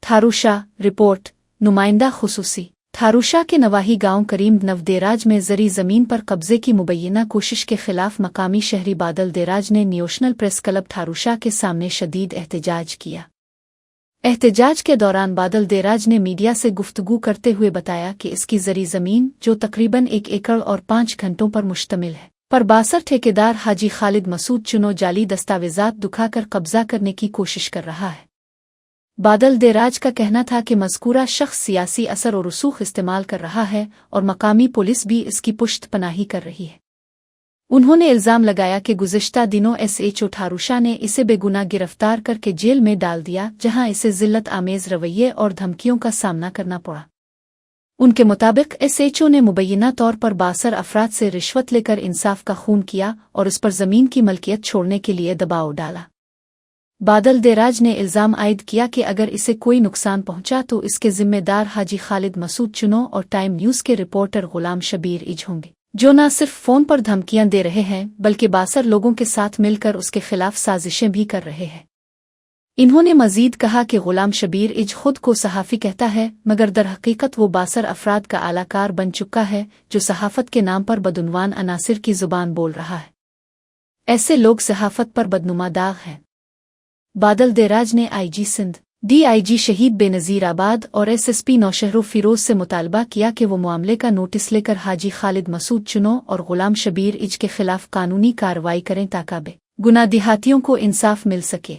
थारूशाह report नुमाइंदा खुसूसी थारूशाह के नवाही गांव करीम नवदेराज में ज़री ज़मीन पर कब्जे की मुबैना कोशिश के खिलाफ मकामी शहरी बादल देराज ने नेशनल प्रेस क्लब थारूशाह के सामने शदीद एहतजाज किया। एहतजाज के दौरान बादल देराज ने मीडिया से गुफ्तगू करते हुए बताया कि इसकी ज़री ज़मीन जो तकरीबन 1 एकड़ और 5 घंटों पर मुश्तमिल है पर बासर ठेकेदार हाजी खालिद मसूद चुनो जाली दस्तावेजात दिखाकर कब्जा करने की कोशिश कर रहा है। बादल देराज का कहना था कि मज़कूरा शख्स सियासी असर और रसूख इस्तेमाल कर रहा है और मकामी पुलिस भी इसकी पुश्त पनाही कर रही है। उन्होंने इल्ज़ाम लगाया कि गुज़िश्ता दिनों SHO थारूशाह ने इसे बेगुनाह गिरफ्तार करके जेल में डाल दिया, जहां इसे ज़िल्लत आमेज़ रवैये और धमकियों का सामना करना पड़ा। उनके मुताबिक SHO ने मुबैना तौर पर बासर अफराद से रिश्वत लेकर इंसाफ का खून किया और इस पर ज़मीन की मलकियत छोड़ने के लिए दबाव डाला। बादल देराज ने इल्ज़ाम आयद किया कि अगर इसे कोई नुकसान पहुंचा तो इसके जिम्मेदार हाजी खालिद मसूद चुनो और टाइम न्यूज़ के रिपोर्टर गुलाम शबीर इज होंगे, जो न सिर्फ फ़ोन पर धमकियां दे रहे हैं बल्कि बासर लोगों के साथ मिलकर उसके खिलाफ साजिशें भी कर रहे हैं। इन्होंने मज़ीद कहा कि गुलाम शबीर इज खुद को सहाफ़ी कहता है, मगर दरहकीकत वो बासर अफराद का आलाकार बन चुका है जो सहाफ़त के नाम पर बदउनवान अनासिर की ज़ुबान बोल रहा है। ऐसे लोग सहाफ़त पर बदनुमा दाग हैं। बादल देराज ने IG सिंध, DIG शहीद बेनज़ीर आबाद और SSP नौशहरों फ़िरोज़ से मुतालबा किया कि वो मामले का नोटिस लेकर हाजी खालिद मसूद चुनो और गुलाम शबीर इज के खिलाफ कानूनी कार्रवाई करें ताकि बेगुनाह देहातियों को इंसाफ मिल सके।